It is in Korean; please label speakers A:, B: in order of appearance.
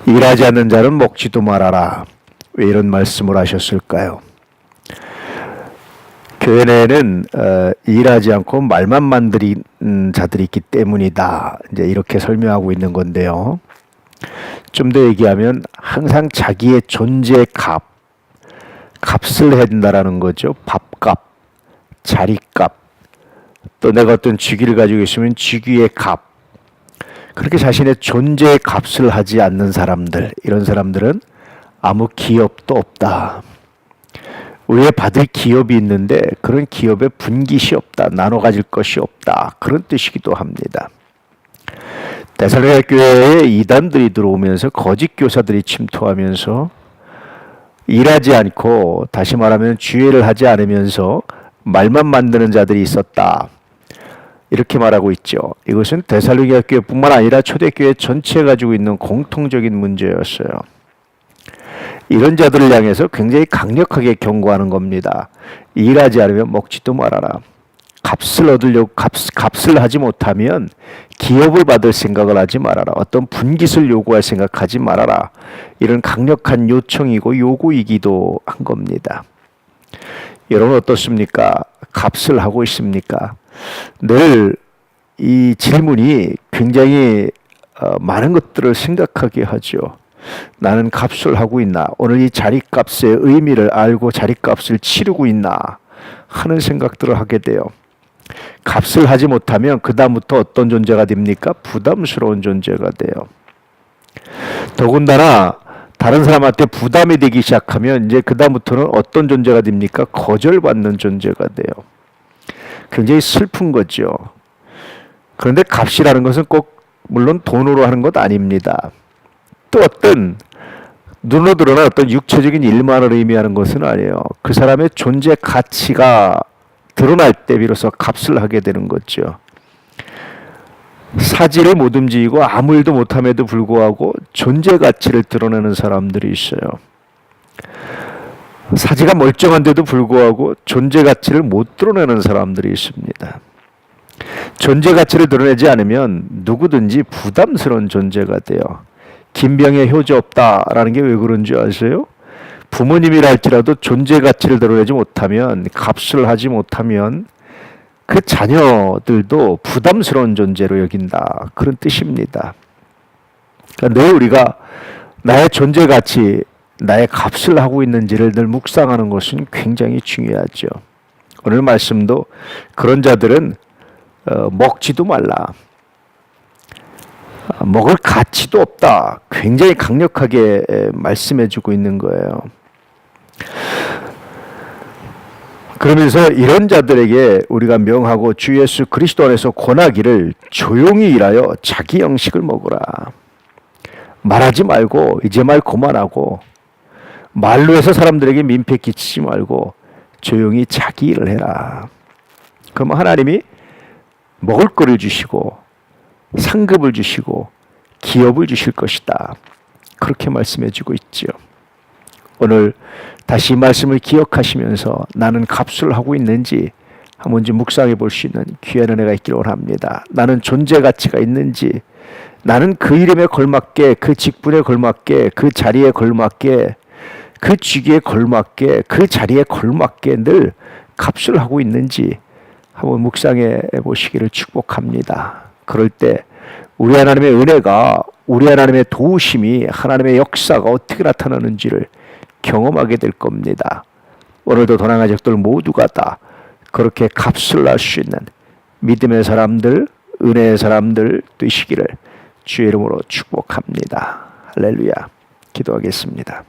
A: 일하지 않는 자는 먹지도 말아라. 왜 이런 말씀을 하셨을까요? 교회 내에는 일하지 않고 말만 만드는 자들이 있기 때문이다. 이제 이렇게 설명하고 있는 건데요. 좀 더 얘기하면 항상 자기의 존재의 값을 해야 된다라는 거죠. 밥값, 자리값, 또 내가 어떤 직위를 가지고 있으면 직위의 값. 그렇게 자신의 존재의 값을 하지 않는 사람들, 이런 사람들은 아무 기업도 없다. 우리의 받을 기업이 있는데 그런 기업에 분깃이 없다. 나눠 가질 것이 없다. 그런 뜻이기도 합니다. 데살로니가 교회에 이단들이 들어오면서 거짓 교사들이 침투하면서 일하지 않고, 다시 말하면 주의를 하지 않으면서 말만 만드는 자들이 있었다. 이렇게 말하고 있죠. 이것은 데살로니가 교회뿐만 아니라 초대교회 전체에 가지고 있는 공통적인 문제였어요. 이런 자들을 향해서 굉장히 강력하게 경고하는 겁니다. 일하지 않으면 먹지도 말아라. 값을 얻으려고 값을 하지 못하면 기업을 받을 생각을 하지 말아라. 어떤 분깃을 요구할 생각하지 말아라. 이런 강력한 요청이고 요구이기도 한 겁니다. 여러분 어떻습니까? 값을 하고 있습니까? 늘 이 질문이 굉장히 많은 것들을 생각하게 하죠. 나는 값을 하고 있나? 오늘 이 자리값의 의미를 알고 자리값을 치르고 있나? 하는 생각들을 하게 돼요. 값을 하지 못하면 그 다음부터 어떤 존재가 됩니까? 부담스러운 존재가 돼요. 더군다나 다른 사람한테 부담이 되기 시작하면 이제 그 다음부터는 어떤 존재가 됩니까? 거절받는 존재가 돼요. 굉장히 슬픈 거죠. 그런데 값이라는 것은 꼭 물론 돈으로 하는 것 아닙니다. 또 어떤 눈으로 드러난 어떤 육체적인 일만을 의미하는 것은 아니에요. 그 사람의 존재 가치가 드러날 때 비로소 값을 하게 되는 거죠. 사지를 못 움직이고 아무 일도 못함에도 불구하고 존재 가치를 드러내는 사람들이 있어요. 사지가 멀쩡한데도 불구하고 존재 가치를 못 드러내는 사람들이 있습니다. 존재 가치를 드러내지 않으면 누구든지 부담스러운 존재가 돼요. 김병에 효자 없다라는 게 왜 그런 줄 아세요? 부모님이라 할지라도 존재 가치를 드러내지 못하면, 값을 하지 못하면 그 자녀들도 부담스러운 존재로 여긴다. 그런 뜻입니다. 그러니까 늘 우리가 나의 존재 가치, 나의 값을 하고 있는지를 늘 묵상하는 것은 굉장히 중요하죠. 오늘 말씀도 그런 자들은 먹지도 말라. 먹을 가치도 없다. 굉장히 강력하게 말씀해주고 있는 거예요. 그러면서 이런 자들에게 우리가 명하고 주 예수 그리스도 안에서 권하기를 조용히 일하여 자기 양식을 먹으라. 말하지 말고 이제 말 그만하고 말로 해서 사람들에게 민폐 끼치지 말고 조용히 자기 일을 해라. 그러면 하나님이 먹을 거를 주시고 상급을 주시고 기업을 주실 것이다. 그렇게 말씀해주고 있죠. 오늘 다시 이 말씀을 기억하시면서 나는 값을 하고 있는지 한번 좀 묵상해 볼 수 있는 귀한 은혜가 있기를 원합니다. 나는 존재 가치가 있는지, 나는 그 이름에 걸맞게, 그 직분에 걸맞게, 그 자리에 걸맞게, 그 직위에 걸맞게, 그 자리에 걸맞게 늘 값을 하고 있는지 한번 묵상해 보시기를 축복합니다. 그럴 때 우리 하나님의 은혜가, 우리 하나님의 도우심이, 하나님의 역사가 어떻게 나타나는지를 경험하게 될 겁니다. 오늘도 도난 가족들 모두가 다 그렇게 값을 할 수 있는 믿음의 사람들, 은혜의 사람들 되시기를 주의 이름으로 축복합니다. 할렐루야. 기도하겠습니다.